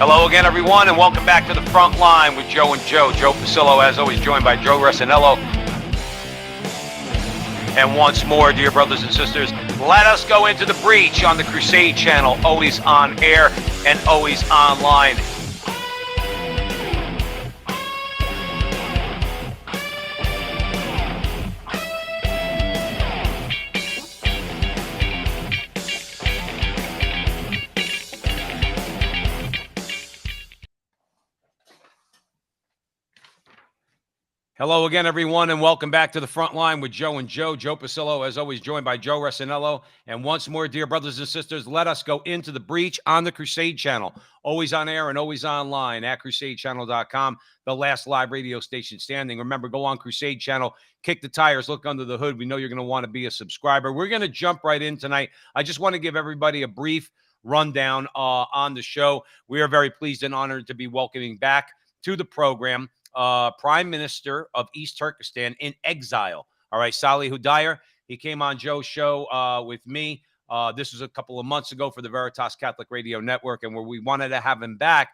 Hello again, everyone, and welcome back to the Frontline with Joe and Joe. Joe Pasillo, as always, joined by Joe Resinello. And once more, dear brothers and sisters, let us go into the breach on the Crusade channel, always on air and always online. Hello again, everyone, and welcome back to the Frontline with Joe and Joe. Joe Pasillo, as always, joined by Joe Resinello. And once more, dear brothers and sisters, let us go into the breach on the Crusade channel, always on air and always online at crusadechannel.com, the last live radio station standing. Remember, go on Crusade channel, kick the tires, look under the hood. We know you're going to want to be a subscriber. We're going to jump right in tonight. I just want to give everybody a brief rundown on the show. We are very pleased and honored to be welcoming back to the program Prime Minister of East Turkestan in exile. All right, Salih Hudayar. He came on Joe's show with me. This was a couple of months ago for the Veritas Catholic Radio Network, and where we wanted to have him back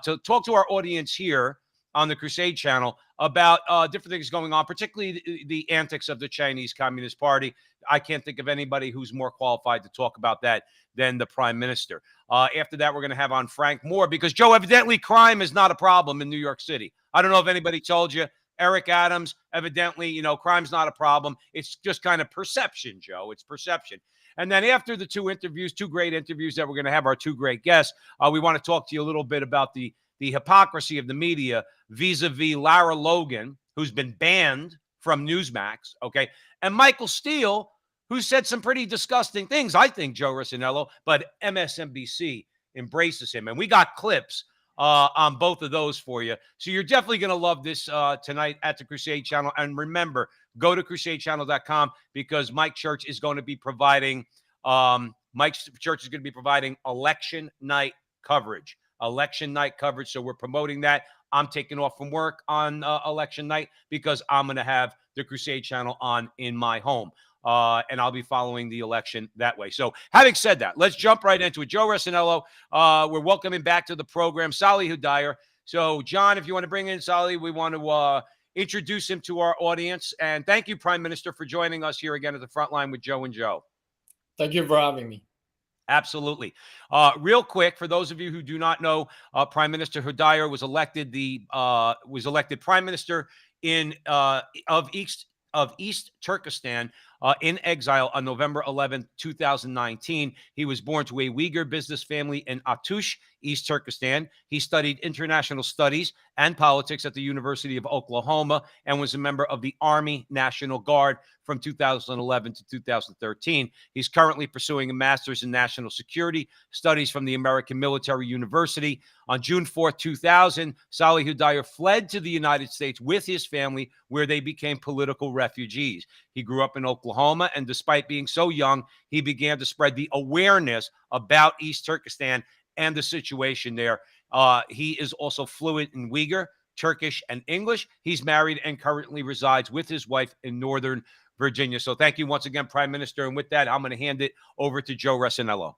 to talk to our audience here on the Crusade channel about different things going on, particularly the antics of the Chinese Communist Party. I can't think of anybody who's more qualified to talk about that than the Prime Minister. After that, we're going to have on Frank Moore, because, Joe, evidently crime is not a problem in New York City. I don't know if anybody told you. Eric Adams, evidently, crime's not a problem. It's just kind of perception, Joe. It's perception. And then after the two great interviews that we're going to have, our two great guests, we want to talk to you a little bit about the hypocrisy of the media vis-a-vis Lara Logan, who's been banned from Newsmax, okay, and Michael Steele, who said some pretty disgusting things, I think, Joe Resinello, but MSNBC embraces him. And we got clips on both of those for you. So you're definitely going to love this tonight at the Crusade channel. And remember, go to crusadechannel.com, because Mike Church is going to be providing election night coverage. So we're promoting that. I'm taking off from work on election night because I'm going to have the Crusade channel on in my home. And I'll be following the election that way. So having said that, let's jump right into it. Joe Resinello, we're welcoming back to the program Salih Hudayar. So, John, if you want to bring in Salih, we want to introduce him to our audience. And thank you, Prime Minister, for joining us here again at the Frontline with Joe and Joe. Thank you for having me. Absolutely. Real quick, for those of you who do not know, Prime Minister Hudayar was elected Prime Minister of East Turkestan in exile on November 11, 2019. He was born to a Uyghur business family in Atush, East Turkestan. He studied international studies and politics at the University of Oklahoma and was a member of the Army National Guard from 2011 to 2013. He's currently pursuing a master's in national security studies from the American Military University. On June 4, 2000, Salih Hudayar fled to the United States with his family, where they became political refugees. He grew up in Oklahoma, and despite being so young, he began to spread the awareness about East Turkestan and the situation there. He is also fluent in Uyghur, Turkish, and English. He's married and currently resides with his wife in Northern Virginia. So thank you once again, Prime Minister. And with that, I'm going to hand it over to Joe Resinello.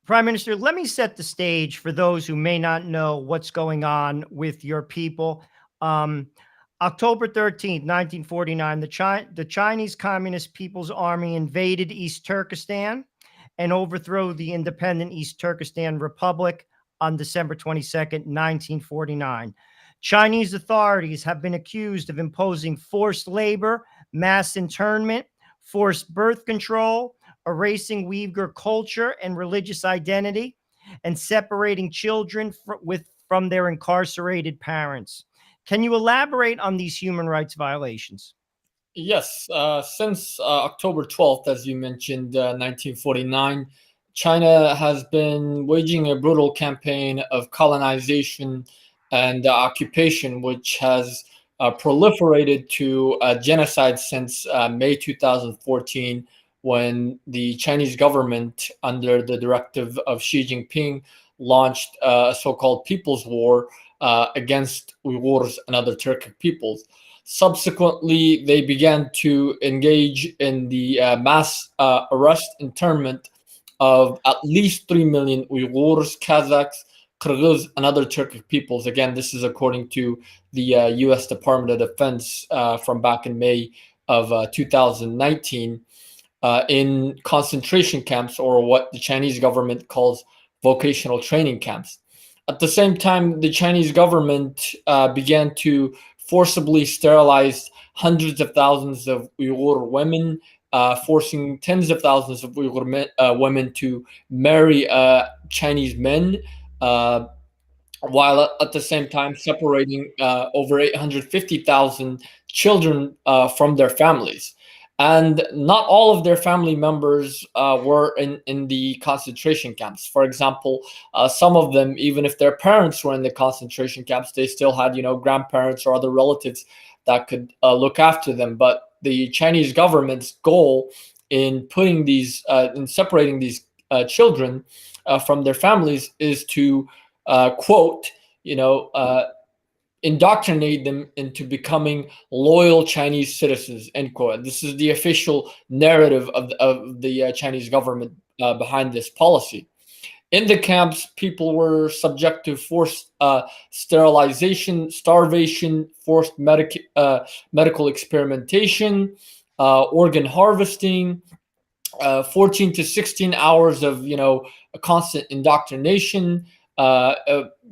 Prime Minister, let me set the stage for those who may not know what's going on with your people. October 13th, 1949, the Chinese Communist People's Army invaded East Turkestan and overthrew the independent East Turkestan Republic on December 22nd, 1949. Chinese authorities have been accused of imposing forced labor, mass internment, forced birth control, erasing Uyghur culture and religious identity, and separating children from their incarcerated parents. Can you elaborate on these human rights violations? Yes. Since October 12th, as you mentioned, 1949, China has been waging a brutal campaign of colonization and occupation, which has proliferated to genocide since May 2014, when the Chinese government, under the directive of Xi Jinping, launched a so-called People's War against Uyghurs and other Turkic peoples. Subsequently, they began to engage in the mass arrest internment of at least 3 million Uyghurs, Kazakhs, Kyrgyz, and other Turkic peoples. Again, this is according to the U.S. Department of Defense from back in May of 2019, in concentration camps, or what the Chinese government calls vocational training camps. At the same time, the Chinese government began to forcibly sterilize hundreds of thousands of Uyghur women, forcing tens of thousands of Uyghur women to marry Chinese men, uh, while at the same time separating over 850,000 children from their families. And not all of their family members were in the concentration camps. For example, some of them, even if their parents were in the concentration camps, they still had, grandparents or other relatives that could look after them. But the Chinese government's goal in putting these, in separating these children from their families is to quote, indoctrinate them into becoming loyal Chinese citizens, end quote. This is the official narrative of the Chinese government behind this policy. In the camps, people were subject to forced sterilization, starvation, forced medical experimentation, organ harvesting, 14 to 16 hours of a constant indoctrination,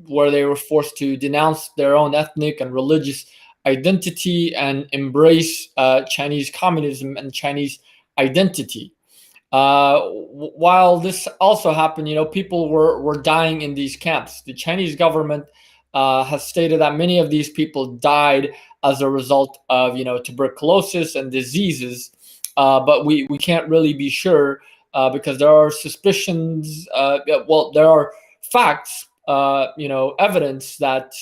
where they were forced to denounce their own ethnic and religious identity and embrace Chinese communism and Chinese identity. While this also happened, people were dying in these camps. The Chinese government has stated that many of these people died as a result of tuberculosis and diseases, but we can't really be sure because there are suspicions. There are facts, evidence that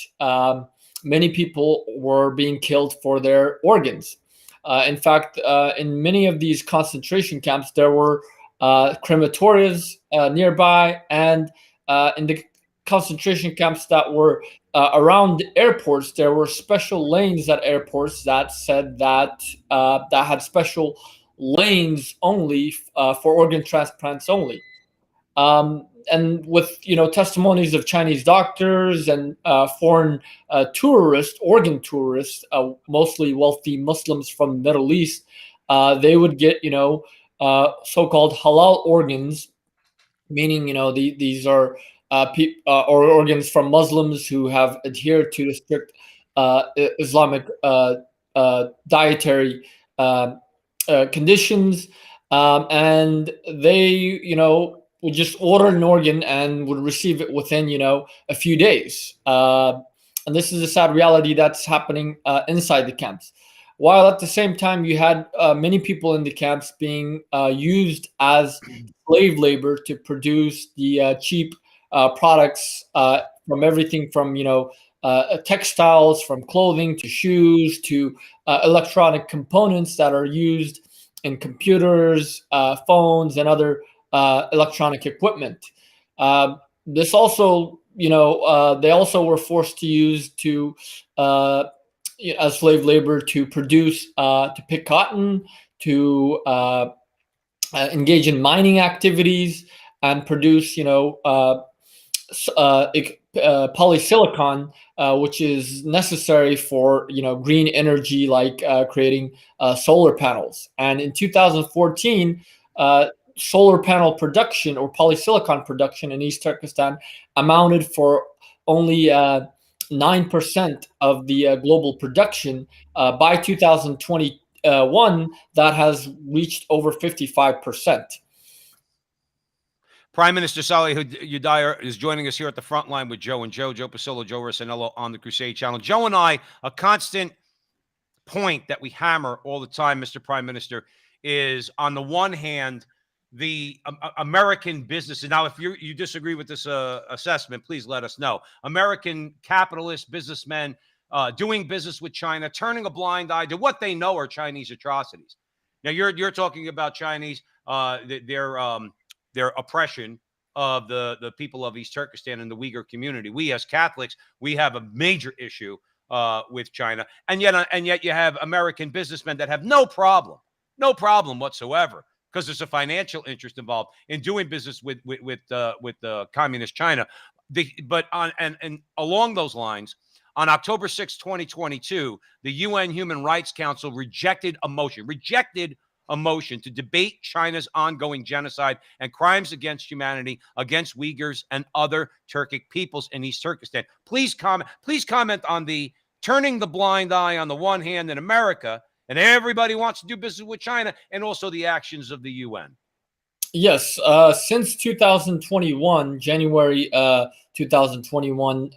many people were being killed for their organs. In fact, in many of these concentration camps, there were crematoriums nearby, and in the concentration camps that were around the airports, there were special lanes at airports that said that that had special lanes only for organ transplants only. And with testimonies of Chinese doctors and foreign tourists, organ tourists, mostly wealthy Muslims from the Middle East, they would get so-called halal organs, meaning these are or organs from Muslims who have adhered to the strict Islamic dietary conditions, and they would just order an organ and would receive it within a few days. And this is a sad reality that's happening inside the camps. While at the same time, you had many people in the camps being used as slave labor to produce the cheap products, from everything from textiles, from clothing to shoes to electronic components that are used in computers, phones, and other electronic equipment. This also, they also were forced to use as slave labor to produce, to pick cotton, to engage in mining activities, and produce, polysilicon, which is necessary for green energy, like creating solar panels. And in 2014, solar panel production or polysilicon production in East Turkestan amounted for only 9% of the global production. By 2021, that has reached over 55%. Prime Minister Salih Yudaya is joining us here at the front line with Joe Pasillo, Joe Rossinello on the Crusade Channel. Joe and I, a constant point that we hammer all the time, Mr. Prime Minister, is on the one hand, the American businesses. Now, if you disagree with this assessment, please let us know. American capitalist businessmen doing business with China, turning a blind eye to what they know are Chinese atrocities. Now, you're talking about Chinese, their oppression of the people of East Turkestan and the Uyghur community. We as Catholics, we have a major issue with China, and yet you have American businessmen that have no problem whatsoever, because there's a financial interest involved in doing business with communist China. but on and along those lines, on October 6, 2022, the UN Human Rights Council rejected a motion to debate China's ongoing genocide and crimes against humanity against Uyghurs and other Turkic peoples in East Turkestan. Please comment on the turning the blind eye on the one hand in America, and everybody wants to do business with China, and also the actions of the UN. Yes, since 2021, January 2021,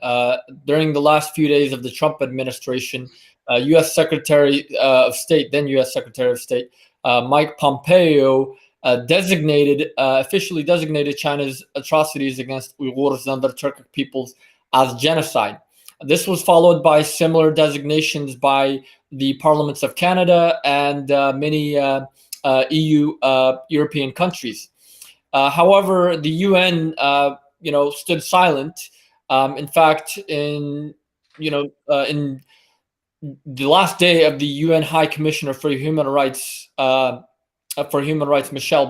during the last few days of the Trump administration, U.S. Secretary of State, then U.S. Secretary of State, Mike Pompeo, officially designated China's atrocities against Uyghurs and other Turkic peoples as genocide. This was followed by similar designations by the parliaments of Canada and many EU European countries. However, the UN, stood silent. In fact, in the last day of the UN High Commissioner for Human Rights, Michelle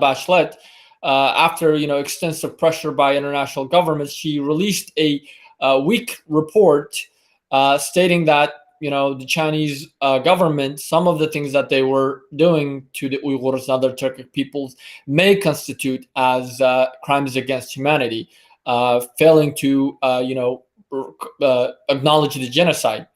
Bachelet, after extensive pressure by international governments, she released a weak report stating that the Chinese government, some of the things that they were doing to the Uyghurs and other Turkic peoples may constitute as crimes against humanity, failing to acknowledge the genocide.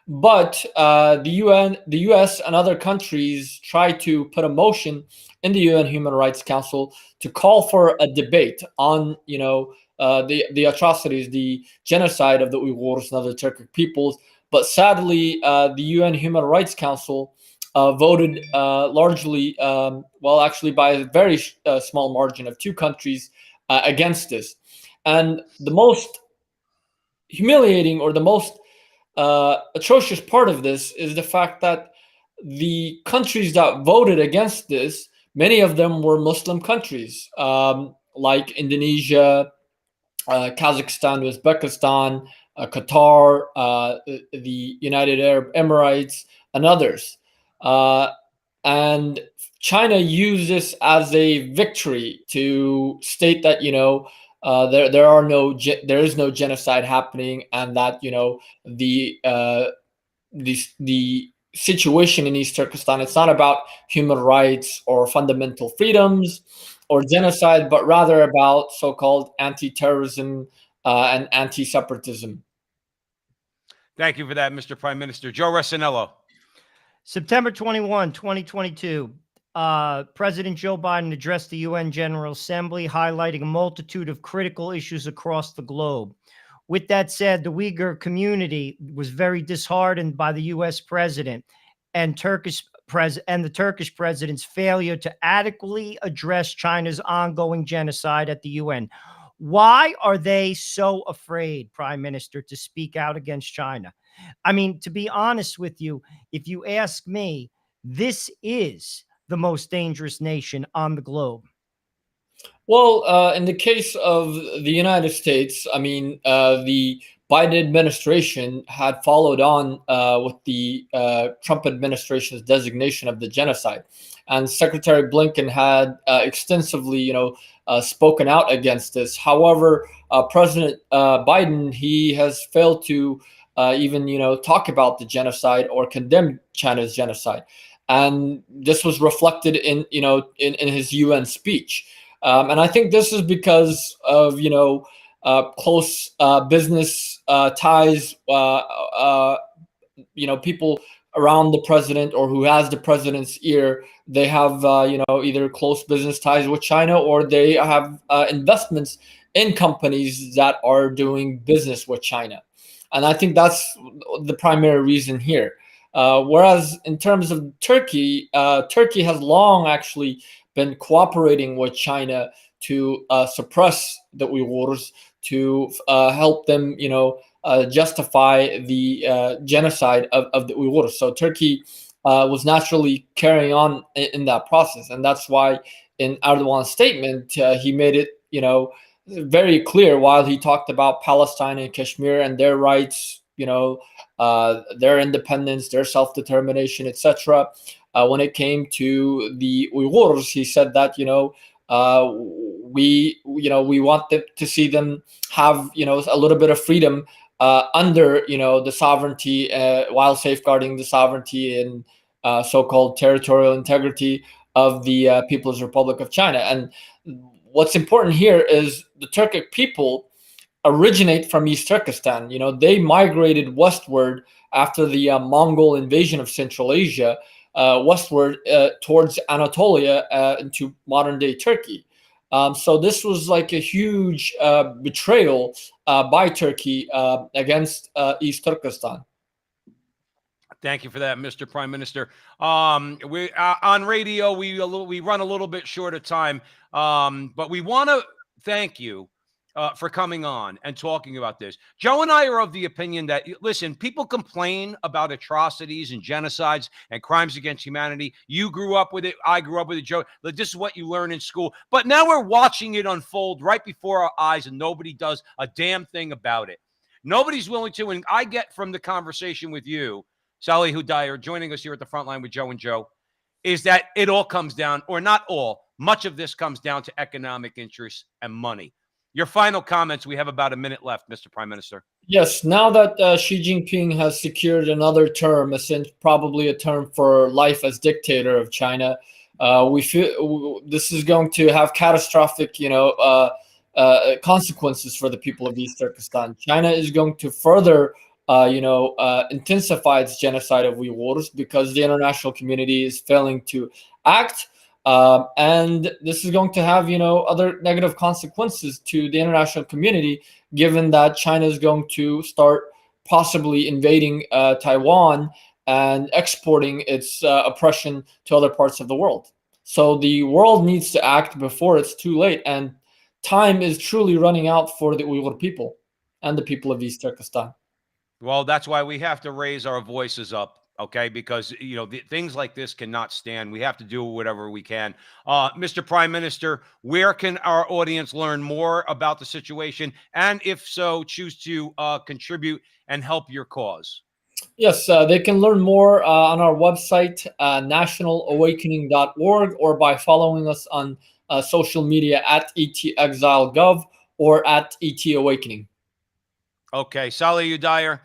But the UN, the US, and other countries tried to put a motion in the UN Human Rights Council to call for a debate on the atrocities, the genocide of the Uyghurs and other Turkic peoples. But sadly, the UN Human Rights Council voted largely, actually by a very small margin of 2 countries against this. And the most humiliating, or the most atrocious part of this, is the fact that the countries that voted against this, many of them were Muslim countries, like Indonesia, Kazakhstan, Uzbekistan, Qatar, the United Arab Emirates, and others. And China used this as a victory to state that there is no genocide happening, and that the situation in East Turkestan, it's not about human rights or fundamental freedoms or genocide, but rather about so-called anti-terrorism and anti-separatism. Thank you for that, Mr. Prime Minister. Joe Resinello. September 21, 2022, President Joe Biden addressed the UN General Assembly, highlighting a multitude of critical issues across the globe. With that said, the Uyghur community was very disheartened by the U.S. president and the Turkish president's failure to adequately address China's ongoing genocide at the UN. Why are they so afraid, Prime Minister, to speak out against China? I mean, to be honest with you, if you ask me, this is the most dangerous nation on the globe. Well, in the case of the United States, I mean, the Biden administration had followed on with the Trump administration's designation of the genocide. And Secretary Blinken had extensively, spoken out against this. However, President Biden, he has failed to even, talk about the genocide or condemn China's genocide. And this was reflected in his UN speech. And I think this is because of, close business ties, people around the president or who has the president's ear, they have, either close business ties with China, or they have investments in companies that are doing business with China. And I think that's the primary reason here. Whereas in terms of Turkey, Turkey has long actually been cooperating with China to suppress the Uyghurs, to help them, justify the genocide of the Uyghurs. So Turkey was naturally carrying on in that process, and that's why in Erdogan's statement he made it, very clear while he talked about Palestine and Kashmir and their rights, their independence, their self-determination, etc. When it came to the Uyghurs, he said that We want them to see them have a little bit of freedom under the sovereignty, while safeguarding the sovereignty and so-called territorial integrity of the People's Republic of China. And what's important here is the Turkic people originate from East Turkestan. They migrated westward after the Mongol invasion of Central Asia, westward towards Anatolia, into modern day Turkey. So this was like a huge betrayal by Turkey against East Turkestan. Thank you for that, Mr. Prime Minister. We on radio, we run a little bit short of time, but we want to thank you for coming on and talking about this. Joe and I are of the opinion that, listen, people complain about atrocities and genocides and crimes against humanity. You grew up with it. I grew up with it, Joe. This is what you learn in school. But now we're watching it unfold right before our eyes, and nobody does a damn thing about it. Nobody's willing to. And I get from the conversation with you, Sally Dyer, joining us here at the Frontline with Joe and Joe, is that it all comes down, or not all, much of this comes down to economic interests and money. Your final comments. We have about a minute left, Mr. Prime Minister. Yes, now that Xi Jinping has secured another term, probably a term for life as dictator of China, we feel this is going to have catastrophic, consequences for the people of East Turkestan. China is going to further intensify its genocide of Uyghurs because the international community is failing to act. And this is going to have, other negative consequences to the international community, given that China is going to start possibly invading Taiwan and exporting its oppression to other parts of the world. So the world needs to act before it's too late. And time is truly running out for the Uyghur people and the people of East Turkestan. Well, that's why we have to raise our voices up, okay? Because, things like this cannot stand. We have to do whatever we can. Mr. Prime Minister, where can our audience learn more about the situation? And if so, choose to contribute and help your cause? Yes, they can learn more on our website, nationalawakening.org, or by following us on social media at ETExileGov or at ETAwakening. Okay, Salih Dyer,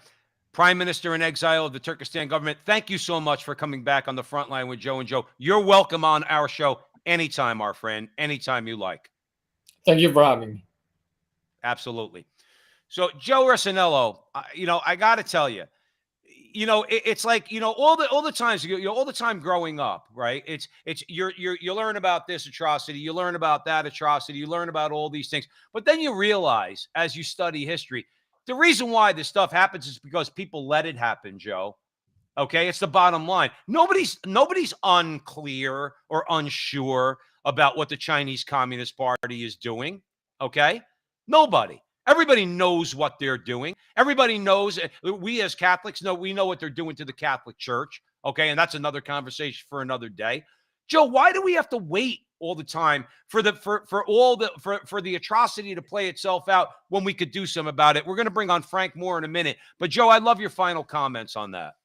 Prime Minister in exile of the Turkestan government, thank you so much for coming back on the Frontline with Joe and Joe. You're welcome on our show anytime, our friend, anytime you like. Thank you for having me. Absolutely. So, Joe Rossinello, I got to tell you, it's like, all the times, all the time growing up, right? You learn about this atrocity, you learn about that atrocity, you learn about all these things, but then you realize as you study history, the reason why this stuff happens is because people let it happen, Joe. Okay, it's the bottom line. Nobody's unclear or unsure about what the Chinese Communist Party is doing. Okay, nobody. Everybody knows what they're doing. Everybody knows. We as Catholics we know what they're doing to the Catholic Church. Okay, and that's another conversation for another day. Joe, why do we have to wait all the time for the atrocity to play itself out when we could do something about it? We're going to bring on Frank Moore in a minute, but Joe, I'd love your final comments on that.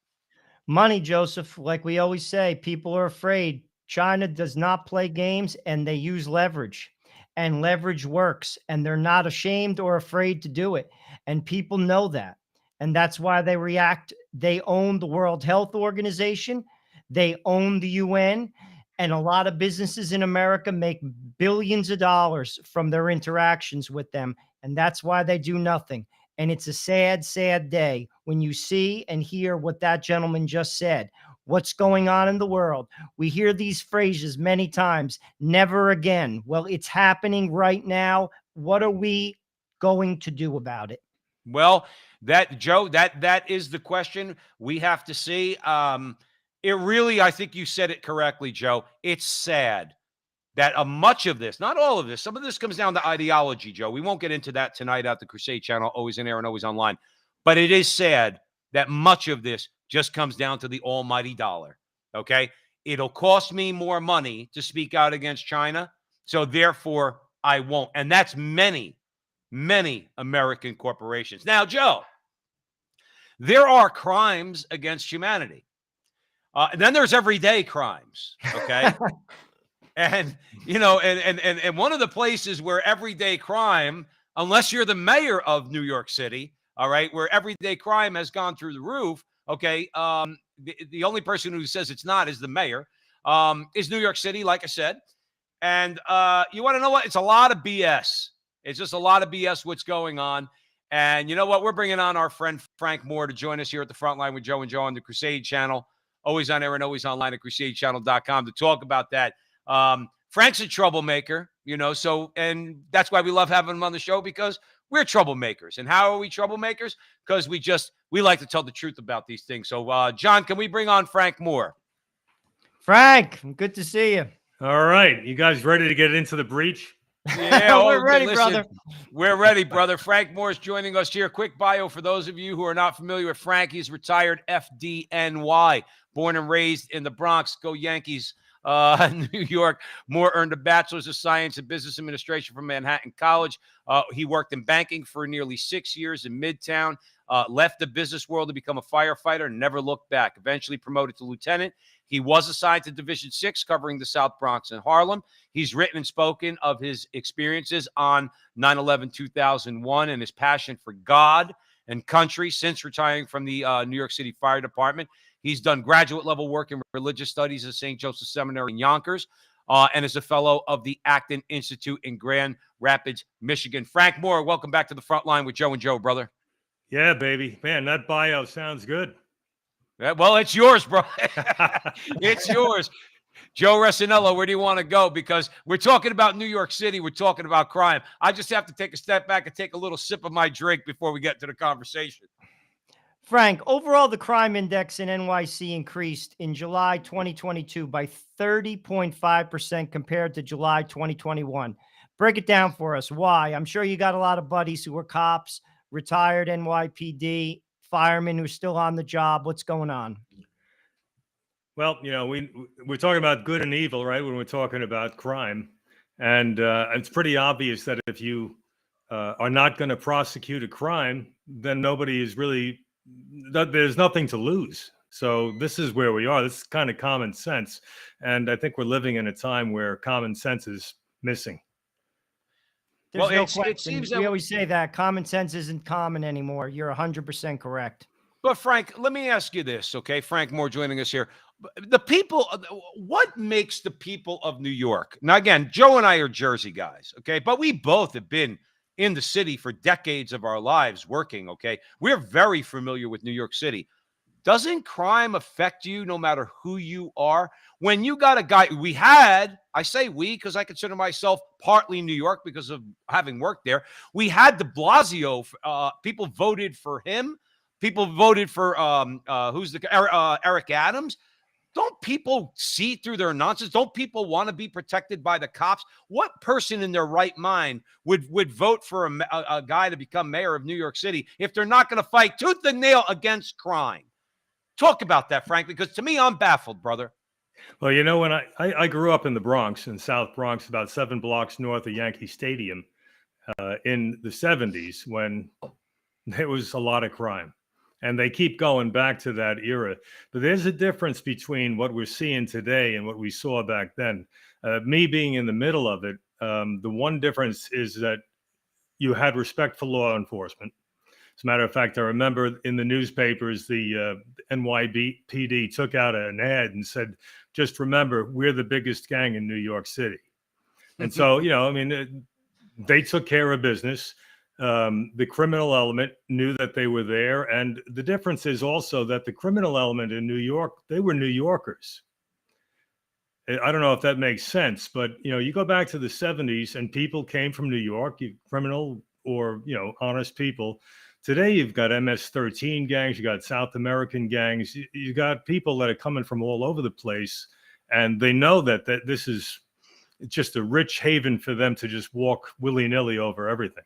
Money, Joseph. Like we always say, people are afraid. China does not play games, and they use leverage, and leverage works, and they're not ashamed or afraid to do it. And people know that. And that's why they react. They own the World Health Organization. They own the UN. And a lot of businesses in America make billions of dollars from their interactions with them. And that's why they do nothing. And it's a sad, sad day when you see and hear what that gentleman just said. What's going on in the world? We hear these phrases many times, never again. Well, it's happening right now. What are we going to do about it? Well, Joe, that is the question we have to see. It really, I think you said it correctly, Joe. It's sad that much of this, not all of this, some of this comes down to ideology, Joe. We won't get into that tonight at the Crusade channel, always in air and always online. But it is sad that much of this just comes down to the almighty dollar, okay? It'll cost me more money to speak out against China, so therefore I won't. And that's many, many American corporations. Now, Joe, there are crimes against humanity. And then there's everyday crimes, okay? And, and one of the places where everyday crime, unless you're the mayor of New York City, all right, where everyday crime has gone through the roof, okay, the only person who says it's not is the mayor, is New York City, like I said. And you want to know what? It's a lot of BS. It's just a lot of BS what's going on. And you know what? We're bringing on our friend Frank Moore to join us here at the Frontline with Joe and Joe on the Crusade channel. Always on air and always online at crusadechannel.com to talk about that. Frank's a troublemaker, so, and that's why we love having him on the show, because we're troublemakers. And how are we troublemakers? Because we like to tell the truth about these things. So, John, can we bring on Frank Moore? Frank, good to see you. All right. You guys ready to get into the breach? Yeah, we're ready, brother. We're ready, brother. Frank Moore is joining us here. Quick bio for those of you who are not familiar with Frank. He's retired FDNY, born and raised in the Bronx. Go Yankees. New York. Moore earned a bachelor's of science in business administration from Manhattan College. He worked in banking for nearly 6 years in Midtown, left the business world to become a firefighter and never looked back. Eventually promoted to lieutenant. He was assigned to Division 6, covering the South Bronx and Harlem. He's written and spoken of his experiences on 9/11/2001 and his passion for God and country since retiring from the New York City Fire Department. He's done graduate level work in religious studies at St. Joseph Seminary in Yonkers, and is a fellow of the Acton Institute in Grand Rapids, Michigan. Frank Moore, welcome back to the Frontline with Joe and Joe, brother. Yeah, baby. Man, that bio sounds good. Yeah, well, it's yours, bro. It's yours. Joe Resinello, where do you want to go? Because we're talking about New York City. We're talking about crime. I just have to take a step back and take a little sip of my drink before we get to the conversation. Frank, overall, the crime index in NYC increased in July 2022 by 30.5% compared to July 2021. Break it down for us. Why? I'm sure you got a lot of buddies who were cops, retired NYPD, firemen who are still on the job. What's going on? Well, we're talking about good and evil, right? When we're talking about crime. And it's pretty obvious that if you are not going to prosecute a crime, then nobody is really, there's nothing to lose. So this is where we are. This is kind of common sense. And I think we're living in a time where common sense is missing. There's no question. It seems that we always say that common sense isn't common anymore. You're 100% correct. But Frank, let me ask you this, okay? Frank Moore joining us here. The people, what makes the people of New York? Now, again, Joe and I are Jersey guys, okay? But we both have been in the city for decades of our lives working, okay? We're very familiar with New York City. Doesn't crime affect you no matter who you are? When you got a guy, I say we because I consider myself partly New York because of having worked there. We had de Blasio. People voted for him. People voted for Eric Adams. Don't people see through their nonsense? Don't people want to be protected by the cops? What person in their right mind would vote for a guy to become mayor of New York City if they're not going to fight tooth and nail against crime? Talk about that, Frank, because to me, I'm baffled, brother. Well, when I grew up in the Bronx, in South Bronx, about 7 blocks north of Yankee Stadium, in the 70s, when there was a lot of crime. And they keep going back to that era. But there's a difference between what we're seeing today and what we saw back then. Me being in the middle of it, the one difference is that you had respect for law enforcement. As a matter of fact, I remember in the newspapers, the NYPD took out an ad and said, just remember, we're the biggest gang in New York City. And so, they took care of business. The criminal element knew that they were there. And the difference is also that the criminal element in New York, they were New Yorkers. I don't know if that makes sense, but, you go back to the 70s and people came from New York, criminal or, honest people. Today, you've got MS-13 gangs, you got South American gangs, you got people that are coming from all over the place, and they know that this is just a rich haven for them to just walk willy-nilly over everything.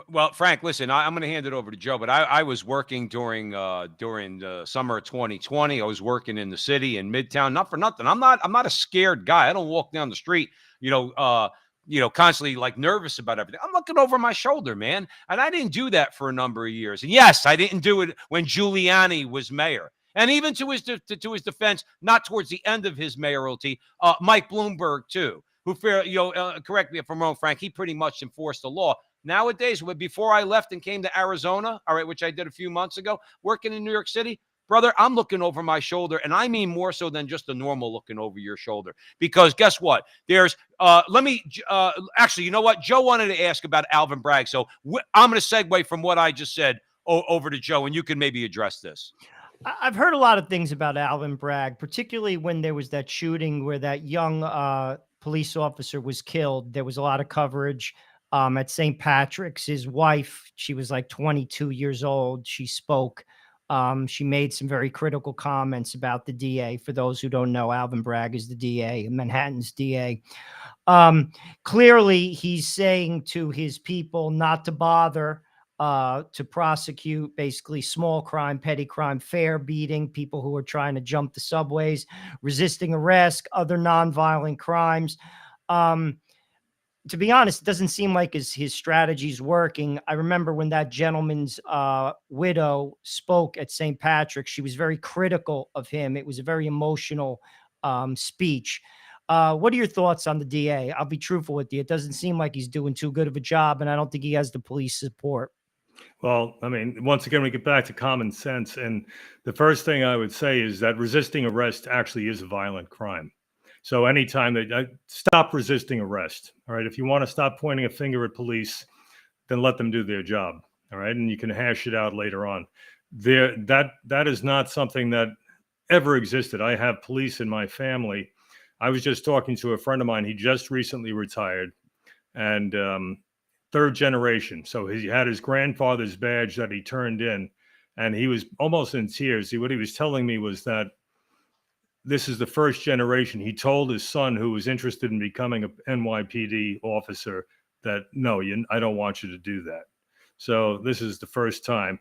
Well, Frank, listen, I'm going to hand it over to Joe, but I was working during the summer of 2020. I was working in the city in Midtown, not for nothing. I'm not a scared guy. I don't walk down the street, constantly like nervous about everything. I'm looking over my shoulder, man. And I didn't do that for a number of years. And yes, I didn't do it when Giuliani was mayor. And even to his defense, not towards the end of his mayoralty, Mike Bloomberg too, who correct me if I'm wrong, Frank, he pretty much enforced the law. Nowadays, before I left and came to Arizona, all right, which I did a few months ago, working in New York City, brother, I'm looking over my shoulder, and I mean more so than just a normal looking over your shoulder. Because guess what? There's actually, you know what? Joe wanted to ask about Alvin Bragg, so I'm going to segue from what I just said over to Joe, and you can maybe address this. I've heard a lot of things about Alvin Bragg, particularly when there was that shooting where that young police officer was killed. There was a lot of coverage at St. Patrick's. His wife, she was like 22 years old. She spoke. She made some very critical comments about the DA. For those who don't know, Alvin Bragg is the DA, Manhattan's DA. Clearly, he's saying to his people not to bother to prosecute basically small crime, petty crime, fare beating, people who are trying to jump the subways, resisting arrest, other nonviolent crimes. To be honest, it doesn't seem like his strategy's working. I remember when that gentleman's widow spoke at St. Patrick's, she was very critical of him. It was a very emotional speech. What are your thoughts on the DA? I'll be truthful with you. It doesn't seem like he's doing too good of a job, and I don't think he has the police support. Well, I mean, once again, we get back to common sense. And the first thing I would say is that resisting arrest actually is a violent crime. So anytime that stop resisting arrest, all right, if you want to stop pointing a finger at police, then let them do their job, all right, and you can hash it out later on. That is not something that ever existed. I have police in my family. I was just talking to a friend of mine. He just recently retired, and third generation. So he had his grandfather's badge that he turned in, and he was almost in tears. What he was telling me was that this is the first generation. He told his son, who was interested in becoming an NYPD officer, that no, I don't want you to do that. So this is the first time.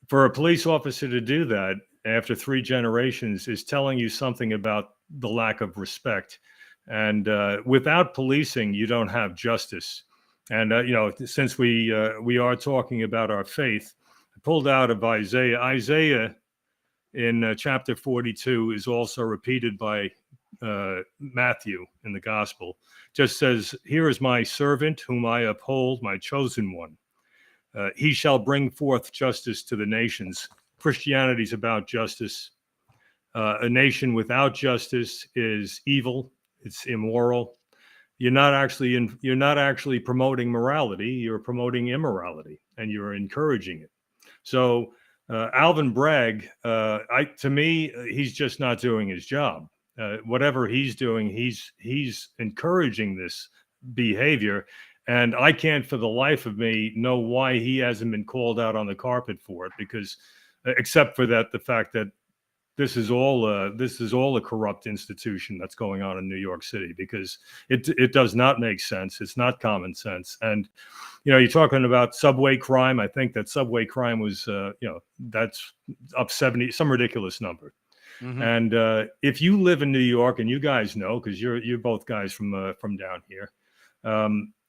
For a police officer to do that after 3 generations is telling you something about the lack of respect. And without policing, you don't have justice. And since we are talking about our faith, I pulled out of Isaiah. Isaiah in chapter 42 is also repeated by Matthew in the gospel. Just says, "Here is my servant whom I uphold, my chosen one. He shall bring forth justice to the nations." Christianity is about justice. A nation without justice is evil. It's immoral. You're not actually promoting morality. You're promoting immorality, and you're encouraging it. So Alvin Bragg, to me, he's just not doing his job. Whatever he's doing, he's encouraging this behavior, and I can't for the life of me know why he hasn't been called out on the carpet for it, because except for the fact that this is all a corrupt institution that's going on in New York City, because it does not make sense. It's not common sense. And you're talking about subway crime. I think that subway crime was that's up 70, some ridiculous number. Mm-hmm. And if you live in New York, and you guys know, because you're both guys from down here,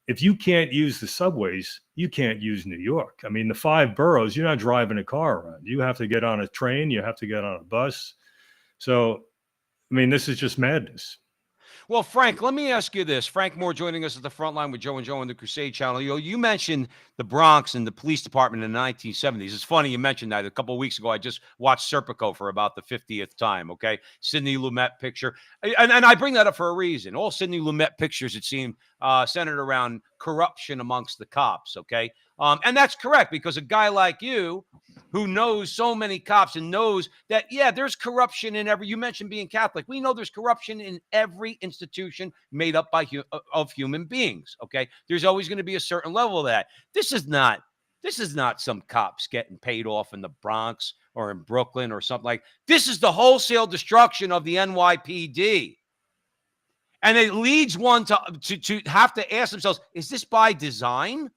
if you can't use the subways, you can't use New York. I mean, the 5 boroughs, you're not driving a car around. You have to get on a train. You have to get on a bus. So, I mean, this is just madness. Well, Frank, let me ask you this. Frank Moore joining us at the Frontline with Joe and Joe on the Crusade channel. You mentioned the Bronx and the police department in the 1970s. It's funny you mentioned that. A couple of weeks ago, I just watched Serpico for about the 50th time, okay? Sidney Lumet picture. And I bring that up for a reason. All Sidney Lumet pictures, it seemed, centered around corruption amongst the cops, okay? And that's correct, because a guy like you who knows so many cops and knows that, yeah, there's corruption in every, you mentioned being Catholic. We know there's corruption in every institution made up of human beings, okay? There's always going to be a certain level of that. This is not some cops getting paid off in the Bronx or in Brooklyn or something like. This is the wholesale destruction of the NYPD. And it leads one to have to ask themselves, is this by design?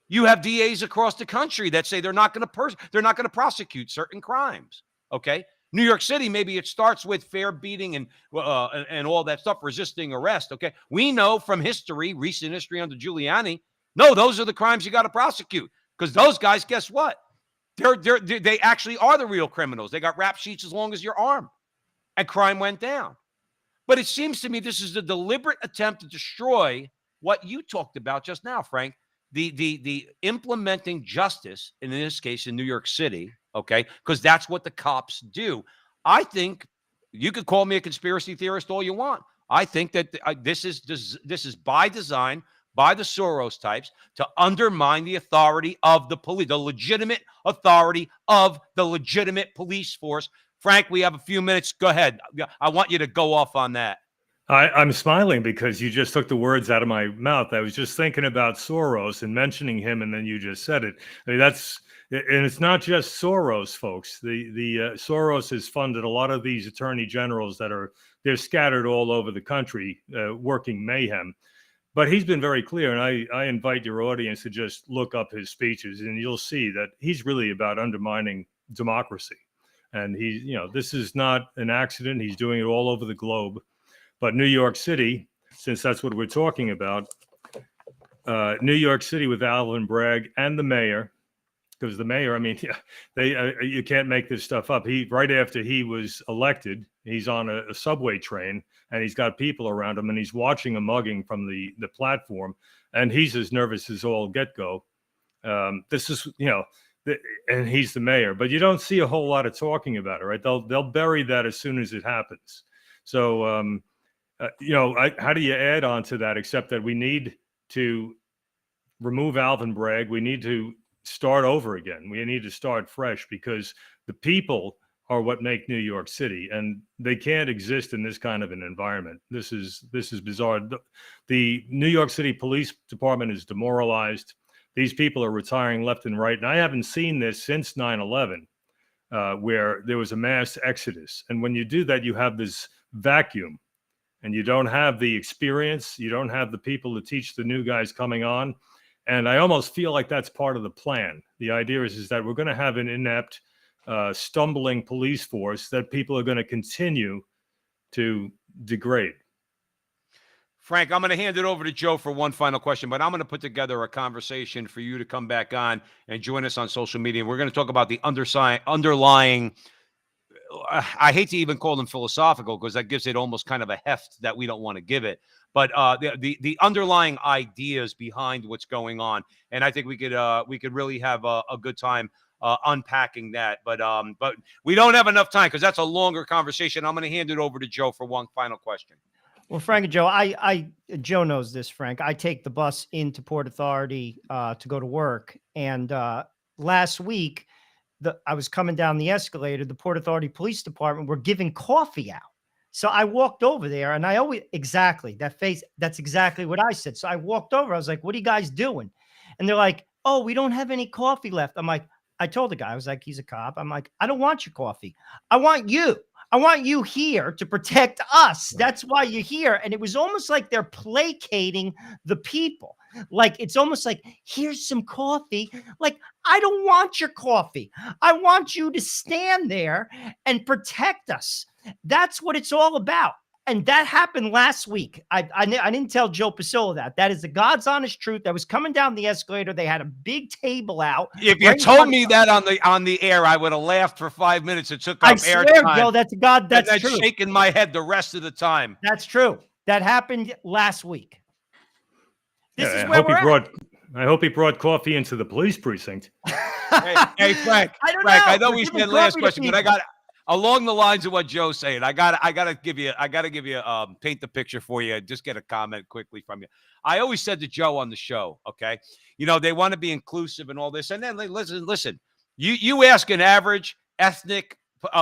You have DAs across the country that say they're not going to prosecute certain crimes. Okay, New York City, maybe it starts with fare beating and all that stuff, resisting arrest. Okay, we know from history, recent history under Giuliani, no, those are the crimes you got to prosecute, because those guys, guess what? They actually are the real criminals. They got rap sheets as long as your arm, and crime went down. But it seems to me this is a deliberate attempt to destroy what you talked about just now, Frank. The implementing justice, in this case in New York City, okay, because that's what the cops do. I think you could call me a conspiracy theorist all you want. I think that this is by design, by the Soros types, to undermine the authority of the police, the legitimate authority of the legitimate police force. Frank, we have a few minutes. Go ahead. I want you to go off on that. I'm smiling because you just took the words out of my mouth. I was just thinking about Soros and mentioning him, and then you just said it. I mean, and it's not just Soros, folks. The Soros has funded a lot of these attorney generals they're scattered all over the country, working mayhem. But he's been very clear, and I invite your audience to just look up his speeches, and you'll see that he's really about undermining democracy. And this is not an accident. He's doing it all over the globe. But New York City, since that's what we're talking about, New York City with Alvin Bragg and the mayor, because the mayor, I mean, you can't make this stuff up. Right after he was elected, he's on a subway train, and he's got people around him, and he's watching a mugging from the platform, and he's as nervous as all get-go. This is, and he's the mayor, but you don't see a whole lot of talking about it, right? They'll bury that as soon as it happens. So, how do you add on to that, except that we need to remove Alvin Bragg? We need to start over again. We need to start fresh, because the people are what make New York City, and they can't exist in this kind of an environment. This is bizarre. The New York City Police Department is demoralized. These people are retiring left and right, and I haven't seen this since 9/11, where there was a mass exodus. And when you do that, you have this vacuum, and you don't have the experience. You don't have the people to teach the new guys coming on. And I almost feel like that's part of the plan. The idea is that we're going to have an inept, stumbling police force that people are going to continue to degrade. Frank, I'm going to hand it over to Joe for one final question, but I'm going to put together a conversation for you to come back on and join us on social media. We're going to talk about the underlying, I hate to even call them philosophical, because that gives it almost kind of a heft that we don't want to give it. But the underlying ideas behind what's going on, and I think we could really have a good time unpacking that. But we don't have enough time, because that's a longer conversation. I'm going to hand it over to Joe for one final question. Well, Frank and Joe, Joe knows this, Frank. I take the bus into Port Authority to go to work, and last week I was coming down the escalator. The Port Authority Police Department were giving coffee out. So I walked over there, and I always, exactly that face, that's exactly what I said. So I walked over. I was like, what are you guys doing? And they're like, oh, we don't have any coffee left. I'm like, I told the guy, I was like, he's a cop. I'm like, I don't want your coffee. I want you. I want you here to protect us. That's why you're here. And it was almost like they're placating the people. Like, it's almost like, here's some coffee. Like, I don't want your coffee. I want you to stand there and protect us. That's what it's all about. And that happened last week. I didn't tell Joe Pasillo that. That is the God's honest truth. I was coming down the escalator. They had a big table out. If you told me that on the air, I would have laughed for 5 minutes. It took up air time. Joe, that's God. That's true. Shaking my head the rest of the time. That's true. That happened last week. This is I where I hope he brought coffee into the police precinct. Hey, Frank. I know we said last question, but I got along the lines of what Joe's saying. I gotta give you paint the picture for you. Just get a comment quickly from you. I always said to Joe on the show, okay, they want to be inclusive and all this, and then listen. You ask an average ethnic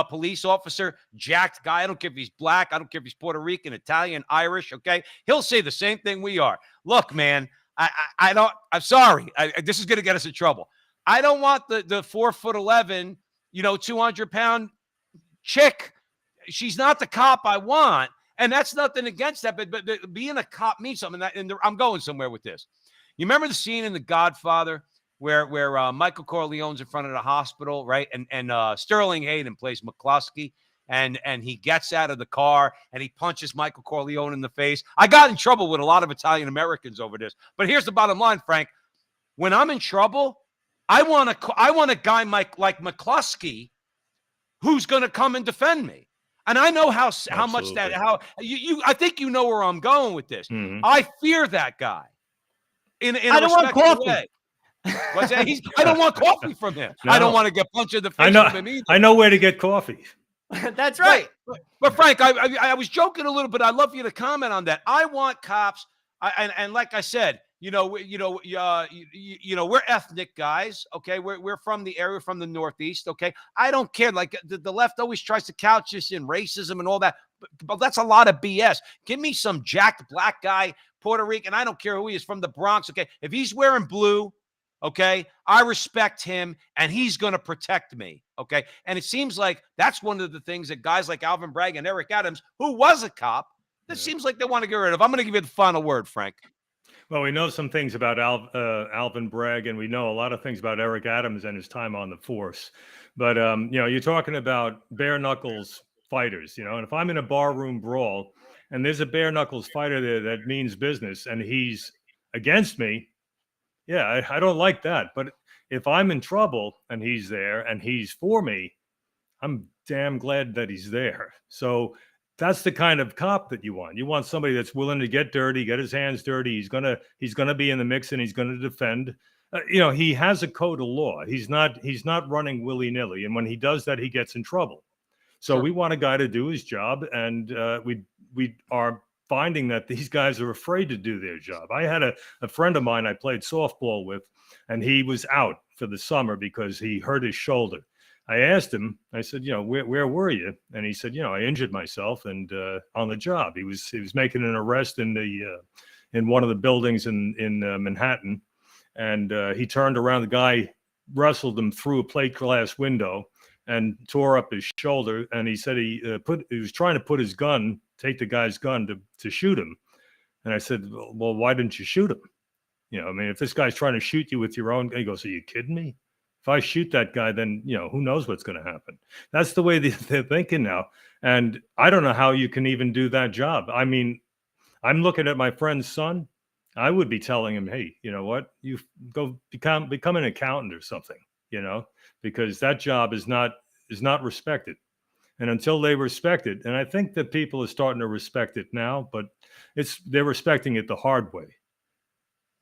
police officer, jacked guy. I don't care if he's black. I don't care if he's Puerto Rican, Italian, Irish. Okay, he'll say the same thing we are. Look, man, I'm sorry. This is gonna get us in trouble. I don't want the 4'11", 200-pound chick. She's not the cop I want, and that's nothing against that. But being a cop means something. And I'm going somewhere with this. You remember the scene in The Godfather where Michael Corleone's in front of the hospital, right? And Sterling Hayden plays McCluskey, and he gets out of the car and he punches Michael Corleone in the face. I got in trouble with a lot of Italian Americans over this, but here's the bottom line, Frank. When I'm in trouble, I want a guy like McCluskey who's going to come and defend me. And I know how much that, how you I think you know where I'm going with this. Mhm. I fear that guy in I a don't want respectful coffee. way. What's that? I don't want coffee from him. I don't No. want to get punched in the I face know. from him either. I know where to get coffee. That's right. But Frank, I was joking a little bit. I'd love for you to comment on that. I want cops, and like I said, we're ethnic guys. Okay, we're from the area, from the Northeast. Okay, I don't care. Like the left always tries to couch us in racism and all that, but that's a lot of BS. Give me some jacked black guy, Puerto Rican. I don't care who he is, from the Bronx. Okay, if he's wearing blue, okay, I respect him, and he's going to protect me. Okay, and it seems like that's one of the things that guys like Alvin Bragg and Eric Adams, who was a cop, that seems like they want to get rid of. I'm going to give you the final word, Frank. Well, we know some things about Alvin Bragg, and we know a lot of things about Eric Adams and his time on the force. But you're talking about bare knuckles fighters, and if I'm in a barroom brawl and there's a bare knuckles fighter there that means business and he's against me, yeah, I don't like that. But if I'm in trouble and he's there and he's for me, I'm damn glad that he's there. So that's the kind of cop that you want. You want somebody that's willing to get dirty, get his hands dirty. He's gonna be in the mix, and he's gonna defend. He has a code of law. He's not running willy nilly, and when he does that, he gets in trouble. So Sure. we want a guy to do his job, and we are finding that these guys are afraid to do their job. I had a friend of mine I played softball with, and he was out for the summer because he hurt his shoulder. I asked him, I said, where were you? And he said, I injured myself and on the job. He was making an arrest in one of the buildings in Manhattan. And he turned around, the guy wrestled him through a plate glass window and tore up his shoulder. And he said he was trying to take the guy's gun to shoot him. And I said, well, why didn't you shoot him? If this guy's trying to shoot you with your own, he goes, are you kidding me? If I shoot that guy, then, who knows what's going to happen. That's the way they're thinking now. And I don't know how you can even do that job. I mean, I'm looking at my friend's son. I would be telling him, hey, you know what? You go become an accountant or something, because that job is not respected. And until they respect it, and I think that people are starting to respect it now, but they're respecting it the hard way,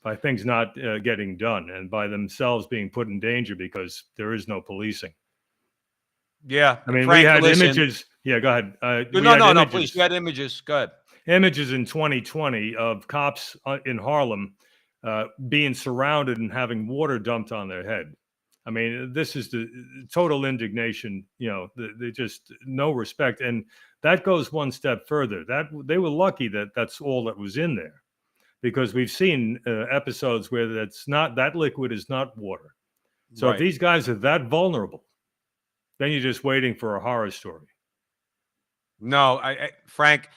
by things not getting done and by themselves being put in danger because there is no policing. Yeah. I mean, Frank, we had listen. Images. Yeah, go ahead. No, please. You had images. Go ahead. Images in 2020 of cops in Harlem being surrounded and having water dumped on their head. I mean, this is the total indignation, they just no respect. And that goes one step further. That they were lucky that that's all that was in there. Because we've seen episodes where that liquid is not water. So Right. if these guys are that vulnerable, then you're just waiting for a horror story. No, Frank,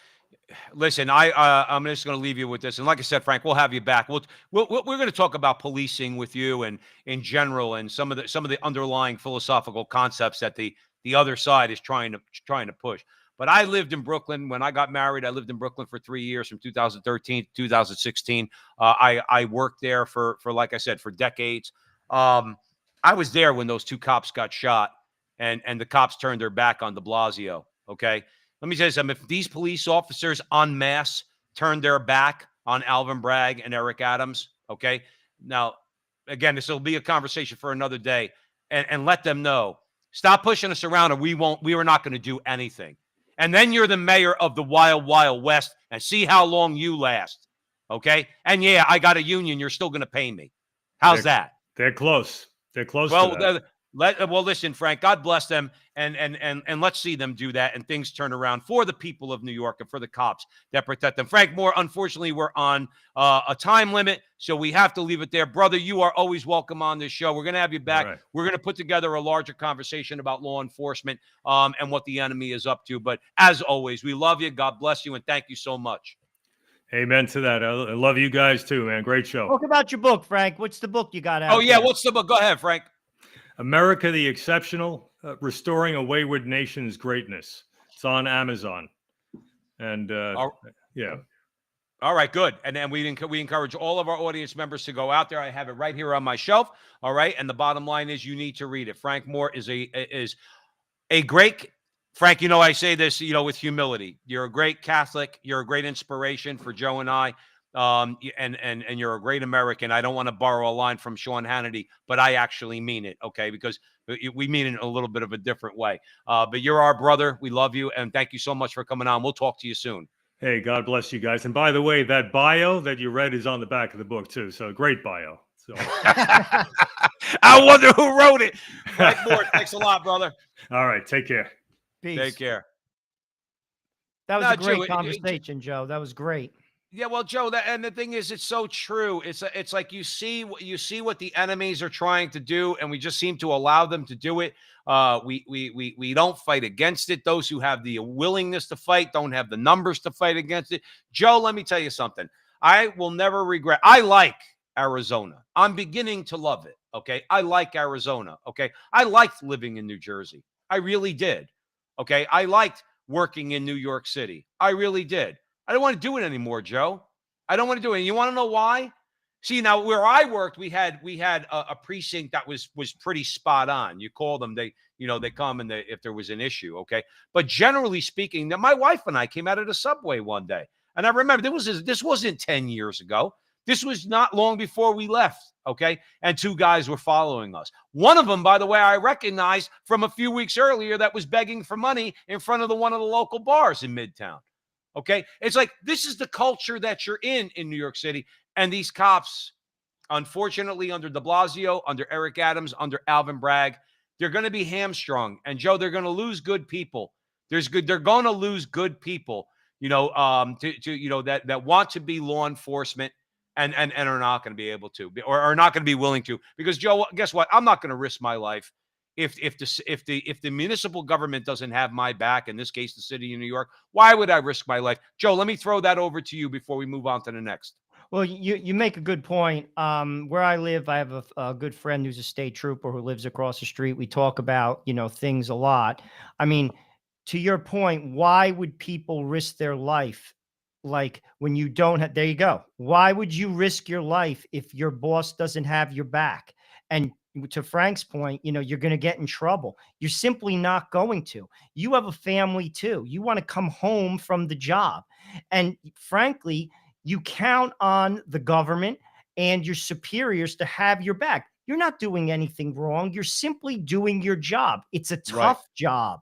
listen, I'm just going to leave you with this. And like I said, Frank, we'll have you back. We're going to talk about policing with you and in general, and some of the underlying philosophical concepts that the other side is trying to push. But I lived in Brooklyn when I got married. I lived in Brooklyn for 3 years, from 2013 to 2016. I worked there for like I said, for decades. I was there when those two cops got shot, and the cops turned their back on de Blasio. Okay, let me tell you something. If these police officers en masse turned their back on Alvin Bragg and Eric Adams, okay, now again, this will be a conversation for another day, and let them know. Stop pushing us around, and we are not going to do anything. And then you're the mayor of the Wild Wild West, and see how long you last. Okay? And yeah, I got a union. You're still going to pay me. How's that? They're close. They're close Well, to that. listen, Frank, God bless them, and let's see them do that, and things turn around for the people of New York and for the cops that protect them. Frank Moore, unfortunately, we're on a time limit, so we have to leave it there. Brother, you are always welcome on this show. We're going to have you back. Right. We're going to put together a larger conversation about law enforcement and what the enemy is up to. But as always, we love you. God bless you, and thank you so much. Amen to that. I love you guys too, man. Great show. Talk about your book, Frank. What's the book you got out? Oh, yeah. there? What's the book? Go ahead, Frank. America the Exceptional, Restoring a Wayward Nation's Greatness. It's on Amazon. And yeah. All right, good. And then we encourage all of our audience members to go out there. I have it right here on my shelf. All right, and the bottom line is you need to read it. Frank Moore is a great Frank. You know, I say this, with humility. You're a great Catholic. You're a great inspiration for Joe and I. And you're a great American. I don't want to borrow a line from Sean Hannity, but I actually mean it. Okay, because we mean it in a little bit of a different way. But you're our brother. We love you, and thank you so much for coming on. We'll talk to you soon. Hey, God bless you guys. And by the way, that bio that you read is on the back of the book too. So great bio. So I wonder who wrote it. Frank Moore, thanks a lot, brother. all right, take care. Peace. Take care. That was No, a great Joe, conversation, Joe. That was great. Yeah, well, Joe, and the thing is, it's so true. It's like you see what the enemies are trying to do, and we just seem to allow them to do it. We don't fight against it. Those who have the willingness to fight don't have the numbers to fight against it. Joe, let me tell you something. I will never regret. I like Arizona. I'm beginning to love it. Okay, I like Arizona. Okay, I liked living in New Jersey. I really did. Okay, I liked working in New York City. I really did. I don't want to do it anymore, Joe. I don't want to do it. And you want to know why? See, now where I worked, we had a precinct that was pretty spot on. You call them, they come and if there was an issue, okay. But generally speaking, my wife and I came out of the subway one day, and I remember this wasn't 10 years ago. This was not long before we left, okay. And two guys were following us. One of them, by the way, I recognized from a few weeks earlier that was begging for money in front of one of the local bars in Midtown. Okay. It's like, this is the culture that you're in New York City. And these cops, unfortunately, under de Blasio, under Eric Adams, under Alvin Bragg, they're going to be hamstrung. And Joe, they're going to lose good people. They're going to lose good people, that want to be law enforcement and are not going to be able to, or are not going to be willing to. Because Joe, guess what? I'm not going to risk my life. If the municipal government doesn't have my back, in this case, the city of New York, why would I risk my life? Joe, let me throw that over to you before we move on to the next. Well, you make a good point. Where I live, I have a good friend who's a state trooper who lives across the street. We talk about, things a lot. I mean, to your point, why would people risk their life? Like when you don't have, there you go. Why would you risk your life if your boss doesn't have your back? And to Frank's point, you're going to get in trouble. You're simply not going to. You have a family too. You want to come home from the job. And frankly, you count on the government and your superiors to have your back. You're not doing anything wrong. You're simply doing your job. It's a tough job.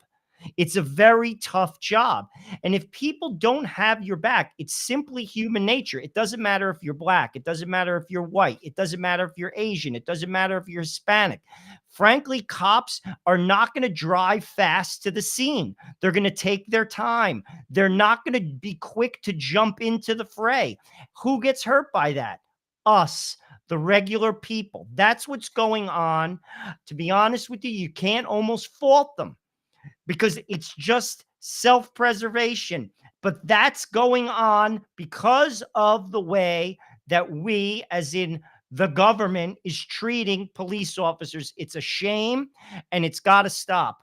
It's a very tough job. And if people don't have your back, it's simply human nature. It doesn't matter if you're black. It doesn't matter if you're white. It doesn't matter if you're Asian. It doesn't matter if you're Hispanic. Frankly, cops are not going to drive fast to the scene. They're going to take their time. They're not going to be quick to jump into the fray. Who gets hurt by that? Us, the regular people. That's what's going on. To be honest with you, you can't almost fault them, because it's just self-preservation. But that's going on because of the way that we, as in the government, is treating police officers. It's a shame, and it's got to stop.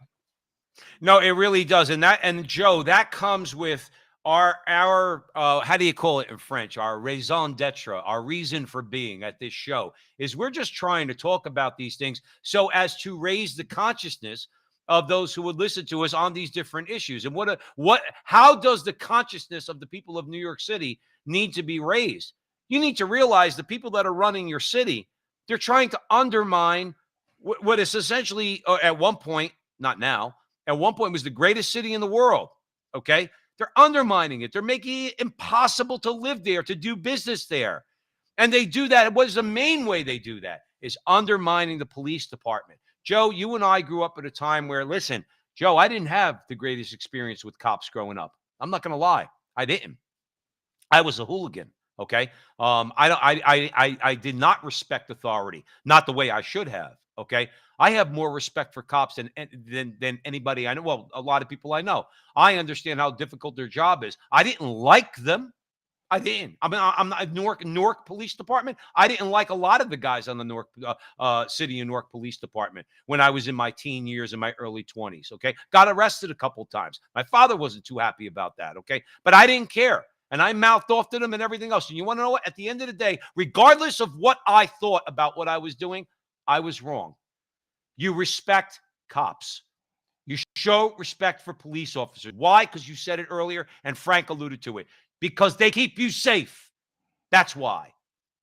No, it really does. And Joe, that comes with our how do you call it in French? Our raison d'etre, our reason for being at this show is we're just trying to talk about these things so as to raise the consciousness of those who would listen to us on these different issues. And how does the consciousness of the people of New York City need to be raised? You need to realize the people that are running your city, they're trying to undermine what is essentially, at one point, not now, at one point was the greatest city in the world. Okay. They're undermining it. They're making it impossible to live there, to do business there. And they do that. What is the main way they do that? Is undermining the police department. Joe, you and I grew up at a time where, listen, Joe, I didn't have the greatest experience with cops growing up. I'm not going to lie. I didn't. I was a hooligan. Okay. I did not respect authority, not the way I should have. Okay. I have more respect for cops than anybody I know. Well, a lot of people I know. I understand how difficult their job is. I didn't like them. I didn't. I mean, I'm not Newark Police Department. I didn't like a lot of the guys on the Newark City and Newark Police Department when I was in my teen years, in my early 20s. Okay, got arrested a couple times. My father wasn't too happy about that. Okay, but I didn't care. And I mouthed off to them and everything else. And you want to know what? At the end of the day, regardless of what I thought about what I was doing, I was wrong. You respect cops. You show respect for police officers. Why? Because you said it earlier, and Frank alluded to it. Because they keep you safe. That's why.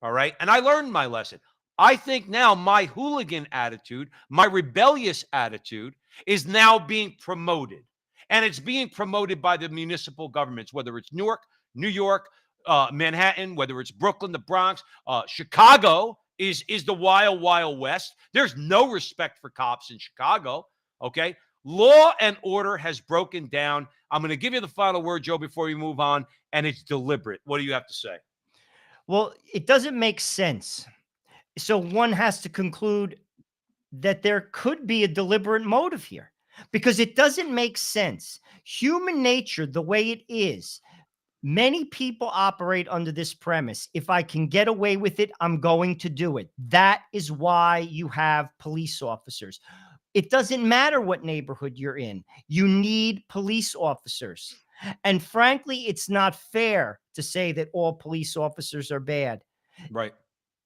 All right? And I learned my lesson. I think now my hooligan attitude, my rebellious attitude, is now being promoted. And it's being promoted by the municipal governments, whether it's Newark, New York, Manhattan, whether it's Brooklyn, the Bronx, Chicago is the wild, wild west. There's no respect for cops in Chicago, okay? Law and order has broken down. I'm going to give you the final word, Joe, before we move on, and it's deliberate. What do you have to say? Well, it doesn't make sense. So one has to conclude that there could be a deliberate motive here because it doesn't make sense. Human nature, the way it is, many people operate under this premise. If I can get away with it, I'm going to do it. That is why you have police officers. It doesn't matter what neighborhood you're in. You need police officers. And frankly, it's not fair to say that all police officers are bad. Right.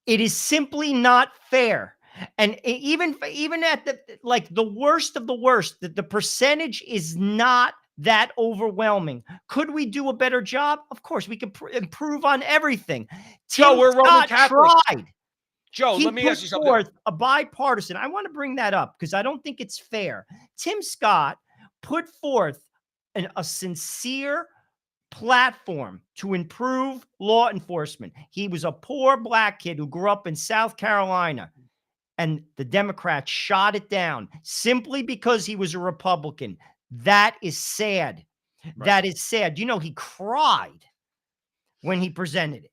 It is simply not fair. And even at the worst of the worst, the percentage is not that overwhelming. Could we do a better job? Of course, we could improve on everything. Joe, we're Roman Catholics. Tried. Joe, He let me put ask you something. forth a bipartisan. I want to bring that up because I don't think it's fair. Tim Scott put forth a sincere platform to improve law enforcement. He was a poor black kid who grew up in South Carolina, and the Democrats shot it down simply because he was a Republican. That is sad. Right. That is sad. You know, he cried when he presented it.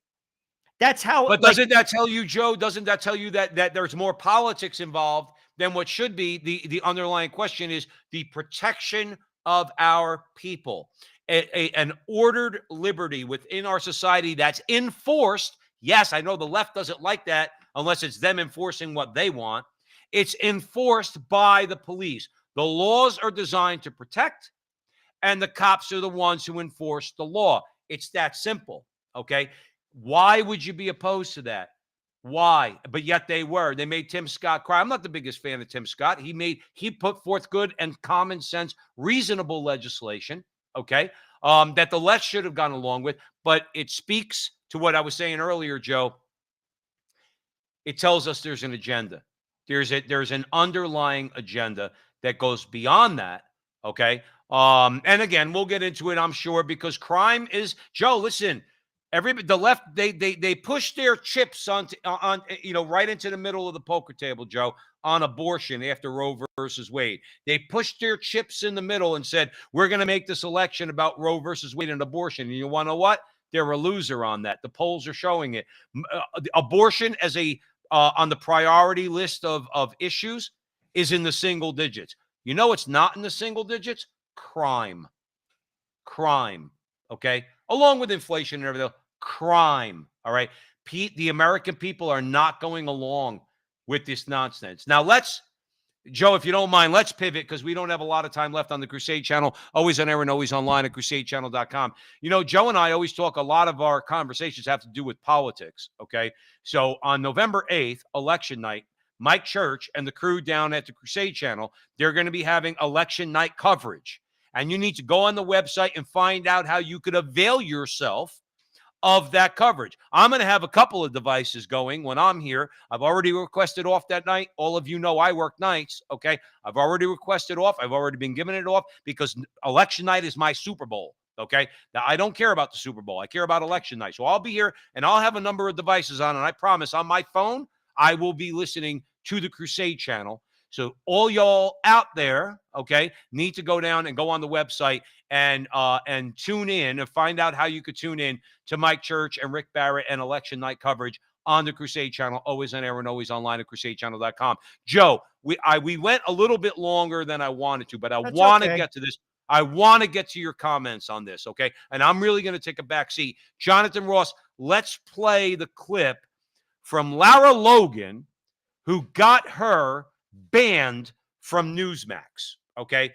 That's how. But doesn't that tell you, Joe? Doesn't that tell you that there's more politics involved than what should be? The underlying question is the protection of our people, an ordered liberty within our society that's enforced. Yes, I know the left doesn't like that unless it's them enforcing what they want. It's enforced by the police. The laws are designed to protect, and the cops are the ones who enforce the law. It's that simple, okay? Why would you be opposed to that? Why? But yet they were. They made Tim Scott cry. I'm not the biggest fan of Tim Scott. He put forth good and common sense, reasonable legislation, okay, that the left should have gone along with. But it speaks to what I was saying earlier, Joe. It tells us there's an agenda. There's an underlying agenda that goes beyond that, okay? And again, we'll get into it, I'm sure, because crime is, Joe, listen, the left, they push their chips on right into the middle of the poker table, Joe, on abortion after Roe versus Wade. They pushed their chips in the middle and said, we're going to make this election about Roe versus Wade and abortion. And you want to know what? They're a loser on that. The polls are showing it. Abortion as on the priority list of issues is in the single digits. You know it's not in the single digits? Crime. Okay? Along with inflation and everything, crime. All right? Pete, the American people are not going along with this nonsense. Now Joe, if you don't mind, let's pivot because we don't have a lot of time left on the Crusade channel. Always on air and always online at crusadechannel.com. You know, Joe and I always talk, a lot of our conversations have to do with politics, okay? So on November 8th, election night, Mike Church and the crew down at the Crusade channel, they're going to be having election night coverage. And you need to go on the website and find out how you could avail yourself of that coverage. I'm going to have a couple of devices going when I'm here. I've already requested off that night. All of you know I work nights, okay? I've already requested off. I've already been given it off because election night is my Super Bowl, okay? Now, I don't care about the Super Bowl. I care about election night. So I'll be here, and I'll have a number of devices on, and I promise on my phone, I will be listening to the Crusade channel. So all y'all out there, okay, need to go down and go on the website and tune in and find out how you could tune in to Mike Church and Rick Barrett and election night coverage on the Crusade channel, always on air and always online at crusadechannel.com. Joe, we went a little bit longer than I wanted to, but I want to get to this. I want to get to your comments on this, okay? And I'm really going to take a back seat. Jonathan Ross, let's play the clip from Lara Logan, who got her banned from Newsmax, okay?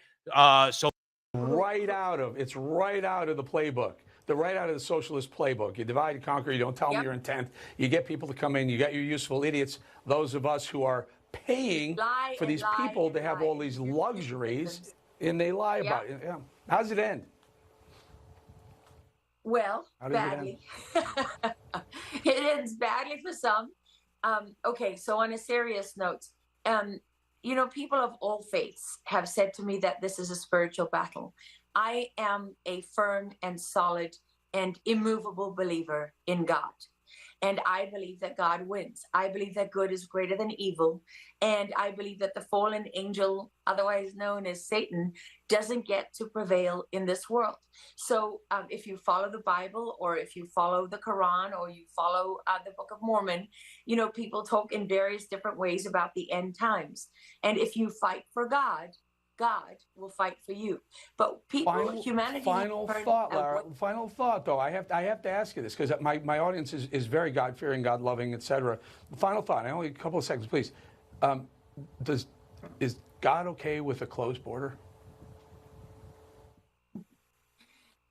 So It's right out of the playbook. They're right out of the socialist playbook. You divide and conquer. You don't tell them your intent. You get people to come in. You got your useful idiots. Those of us who are paying for these people to have all these luxuries, and they lie about it. Yeah. How does it end? Well, badly. It ends badly for some. Okay, so on a serious note, you know, people of all faiths have said to me that this is a spiritual battle. I am a firm and solid and immovable believer in God. And I believe that God wins. I believe that good is greater than evil. And I believe that the fallen angel, otherwise known as Satan, doesn't get to prevail in this world. So if you follow the Bible, or if you follow the Quran, or you follow the Book of Mormon, you know, people talk in various different ways about the end times. And if you fight for God, God will fight for you. But people, humanity. Final thought, Lara. Final thought, though. I have to ask you this, because my audience is very God-fearing, God-loving, etc. Final thought. Only a couple of seconds, please. Is God okay with a closed border?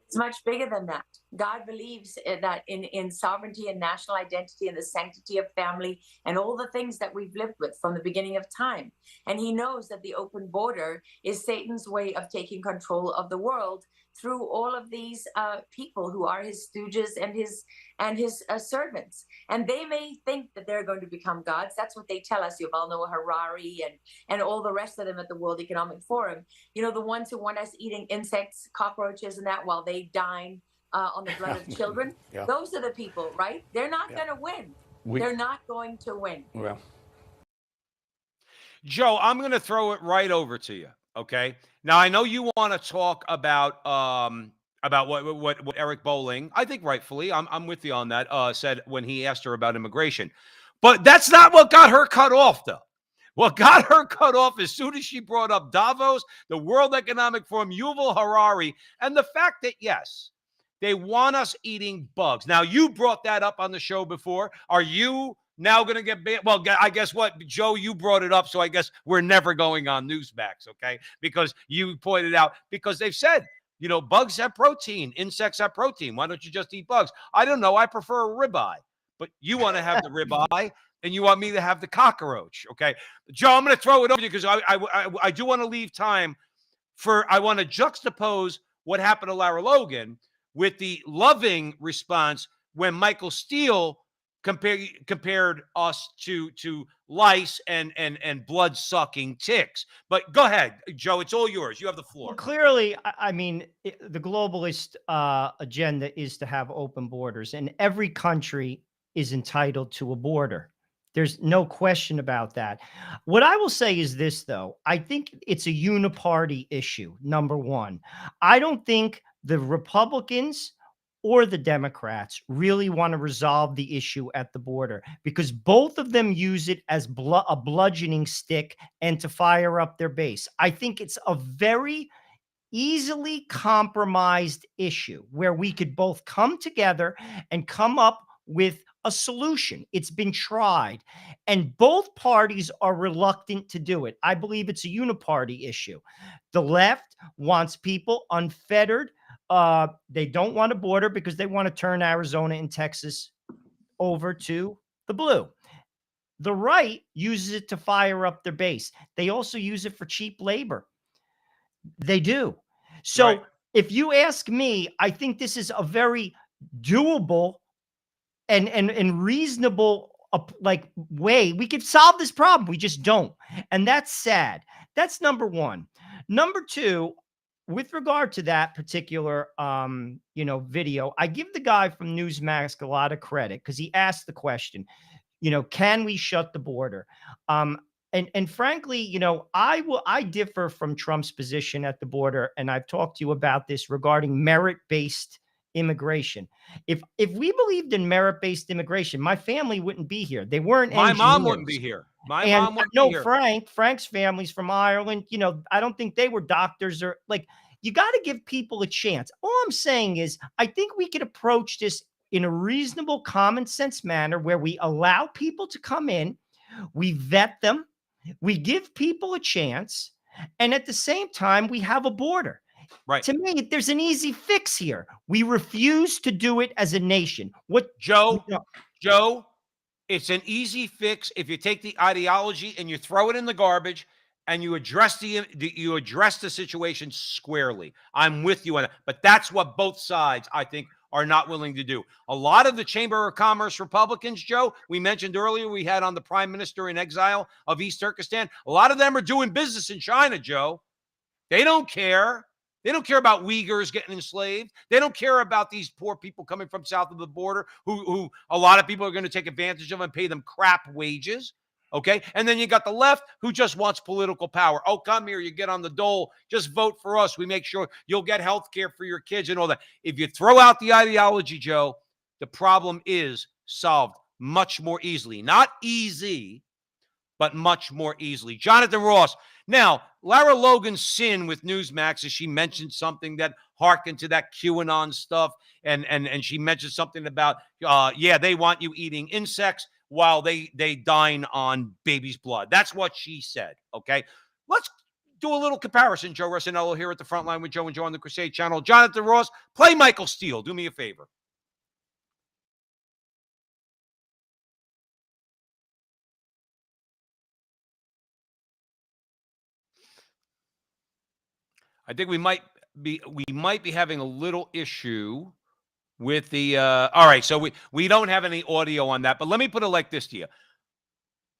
It's much bigger than that. God believes that in sovereignty and national identity and the sanctity of family and all the things that we've lived with from the beginning of time. And he knows that the open border is Satan's way of taking control of the world through all of these people who are his stooges and his servants. And they may think that they're going to become gods. That's what they tell us. Yuval Noah Harari and all the rest of them at the World Economic Forum. You know, the ones who want us eating insects, cockroaches, and that while they dine on the blood of children. Those are the people, right? They're not going to win. They're not going to win. Well, Joe, I'm going to throw it right over to you. Okay. Now I know you want to talk about what Eric Bolling, I think rightfully, I'm with you on that, said when he asked her about immigration. But that's not what got her cut off, though. What got her cut off as soon as she brought up Davos, the World Economic Forum, Yuval Harari, and the fact that, yes, they want us eating bugs. Now, you brought that up on the show before. Are you now going to get banned? Well, I guess what, Joe, you brought it up, so I guess we're never going on Newsmax, okay? Because you pointed out, because they've said, you know, bugs have protein, insects have protein. Why don't you just eat bugs? I don't know. I prefer a ribeye, but you want to have the ribeye, and you want me to have the cockroach, okay? Joe, I'm going to throw it over to you because I do want to leave time for, I want to juxtapose what happened to Lara Logan with the loving response when Michael Steele compared us to lice and blood-sucking ticks. But go ahead, Joe. It's all yours. You have the floor. Well, clearly, I mean, the globalist agenda is to have open borders, and every country is entitled to a border. There's no question about that. What I will say is this, though. I think it's a uniparty issue, number one. I don't think the Republicans or the Democrats really want to resolve the issue at the border, because both of them use it as a bludgeoning stick and to fire up their base. I think it's a very easily compromised issue where we could both come together and come up with a solution. It's been tried, and both parties are reluctant to do it. I believe it's a uniparty issue. The left wants people unfettered. They don't want a border because they want to turn Arizona and Texas over to the blue. The right uses it to fire up their base. They also use it for cheap labor. They do. So if you ask me, I think this is a very doable and reasonable like way we could solve this problem. We just don't. And that's sad. That's number one. Number two, with regard to that particular video, I give the guy from Newsmax a lot of credit because he asked the question, can we shut the border? And frankly, I differ from Trump's position at the border, and I've talked to you about this regarding merit-based immigration. If we believed in merit-based immigration, my family wouldn't be here. They weren't engineers. My mom wouldn't be here. My mom wouldn't be here. Frank's family's from Ireland. I don't think they were doctors or like, you got to give people a chance. All I'm saying is, I think we could approach this in a reasonable, common sense manner where we allow people to come in, we vet them, we give people a chance, and at the same time, we have a border. Right. To me, there's an easy fix here. We refuse to do it as a nation. Joe, it's an easy fix if you take the ideology and you throw it in the garbage and you address the situation squarely. I'm with you on it. But that's what both sides, I think, are not willing to do. A lot of the Chamber of Commerce Republicans, Joe, we mentioned earlier, we had on the Prime Minister in exile of East Turkestan. A lot of them are doing business in China, Joe. They don't care. They don't care about Uyghurs getting enslaved. They don't care about these poor people coming from south of the border who a lot of people are going to take advantage of and pay them crap wages. Okay. And then you got the left who just wants political power. Oh, come here. You get on the dole. Just vote for us. We make sure you'll get health care for your kids and all that. If you throw out the ideology, Joe, the problem is solved much more easily. Not easy, but much more easily. Jonathan Ross. Now, Lara Logan's sin with Newsmax is she mentioned something that harkened to that QAnon stuff, and she mentioned something about, they want you eating insects while they dine on baby's blood. That's what she said, okay? Let's do a little comparison, Joe Rossinello here at the Frontline with Joe and Joe on the Crusade channel. Jonathan Ross, play Michael Steele. Do me a favor. I think we might be having a little issue with the all right, so we don't have any audio on that, but let me put it like this to you.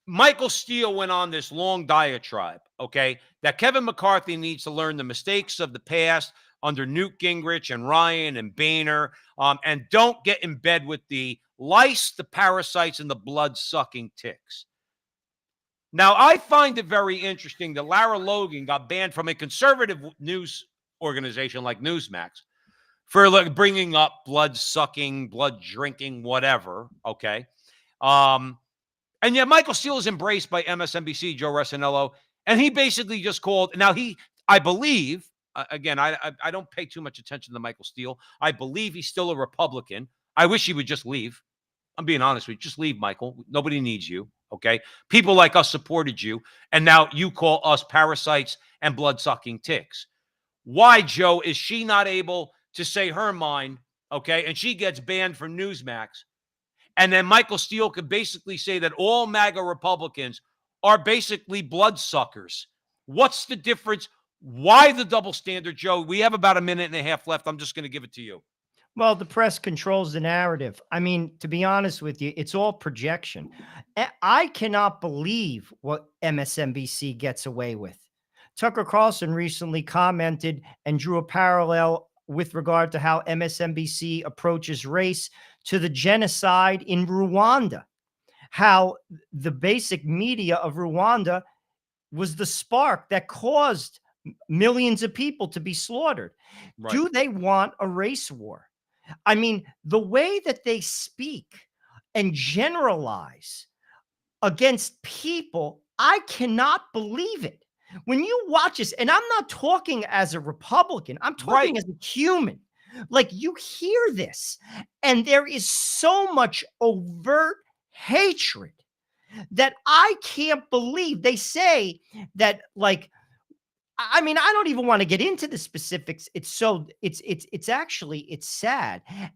Michael Steele went on this long diatribe, okay, that Kevin McCarthy needs to learn the mistakes of the past under Newt Gingrich and Ryan and Boehner, and don't get in bed with the lice, the parasites, and the blood-sucking ticks. Now, I find it very interesting that Lara Logan got banned from a conservative news organization like Newsmax for like bringing up blood-sucking, blood-drinking, whatever, okay? And yet Michael Steele is embraced by MSNBC, Joe Rossinello, and he basically just called. Now, I believe, again, I don't pay too much attention to Michael Steele. I believe he's still a Republican. I wish he would just leave. I'm being honest with you. Just leave, Michael. Nobody needs you. Okay. People like us supported you. And now you call us parasites and blood-sucking ticks. Why, Joe, is she not able to say her mind? Okay. And she gets banned from Newsmax. And then Michael Steele could basically say that all MAGA Republicans are basically bloodsuckers. What's the difference? Why the double standard, Joe? We have about a minute and a half left. I'm just going to give it to you. Well, the press controls the narrative. I mean, to be honest with you, it's all projection. I cannot believe what MSNBC gets away with. Tucker Carlson recently commented and drew a parallel with regard to how MSNBC approaches race to the genocide in Rwanda, how the basic media of Rwanda was the spark that caused millions of people to be slaughtered. Right. Do they want a race war? I mean, the way that they speak and generalize against people, I cannot believe it. When you watch this, and I'm not talking as a Republican, I'm talking as a human. Like, you hear this, and there is so much overt hatred that I can't believe. They say that, like, I mean, I don't even want to get into the specifics. It's sad.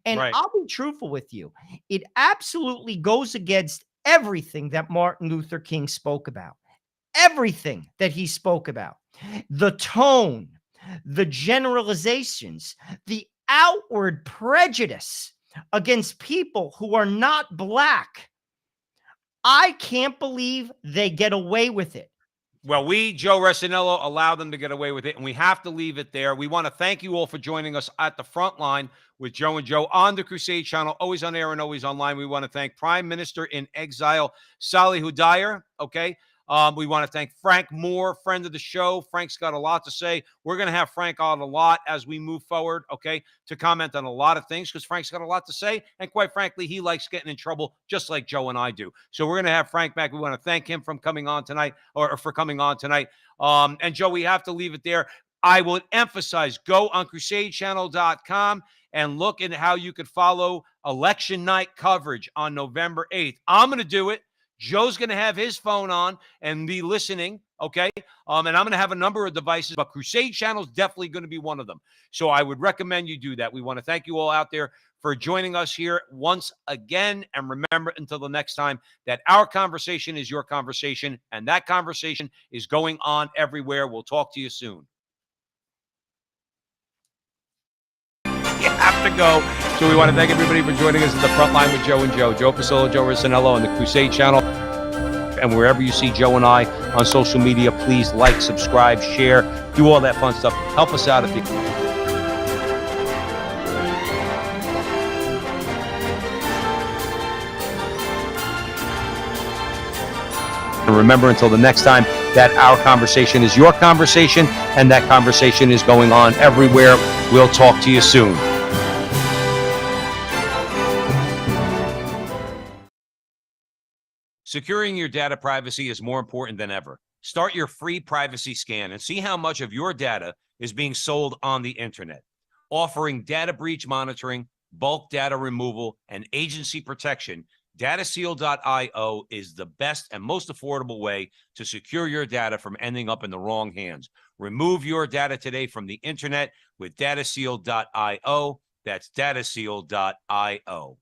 And I'll be truthful with you. It absolutely goes against everything that Martin Luther King spoke about. Everything that he spoke about. The tone, the generalizations, the outward prejudice against people who are not Black. I can't believe they get away with it. Well, we, Joe Rossinello, allow them to get away with it, and we have to leave it there. We want to thank you all for joining us at the Frontline with Joe and Joe on the Crusade channel, always on air and always online. We want to thank Prime Minister in exile, Salih Hudayar, okay? We want to thank Frank Moore, friend of the show. Frank's got a lot to say. We're going to have Frank on a lot as we move forward, okay, to comment on a lot of things because Frank's got a lot to say. And quite frankly, he likes getting in trouble just like Joe and I do. So we're going to have Frank back. We want to thank him for coming on tonight. And Joe, we have to leave it there. I will emphasize, go on crusadechannel.com and look at how you could follow election night coverage on November 8th. I'm going to do it. Joe's going to have his phone on and be listening, Okay. And I'm going to have a number of devices, but Crusade Channel is definitely going to be one of them. So I would recommend you do that. We want to thank you all out there for joining us here once again. And remember, until the next time, that our conversation is your conversation, and that conversation is going on everywhere. We'll talk to you soon. You have to go. So we want to thank everybody for joining us at the Front Line with Joe and Joe. Joe Pasillo, Joe Rossinello on the Crusade Channel. And wherever you see Joe and I on social media, please like, subscribe, share, do all that fun stuff. Help us out if you can. And remember, until the next time, that our conversation is your conversation, and that conversation is going on everywhere. We'll talk to you soon. Securing your data privacy is more important than ever. Start your free privacy scan and see how much of your data is being sold on the internet. Offering data breach monitoring, bulk data removal, and agency protection, DataSeal.io is the best and most affordable way to secure your data from ending up in the wrong hands. Remove your data today from the internet with DataSeal.io. That's DataSeal.io.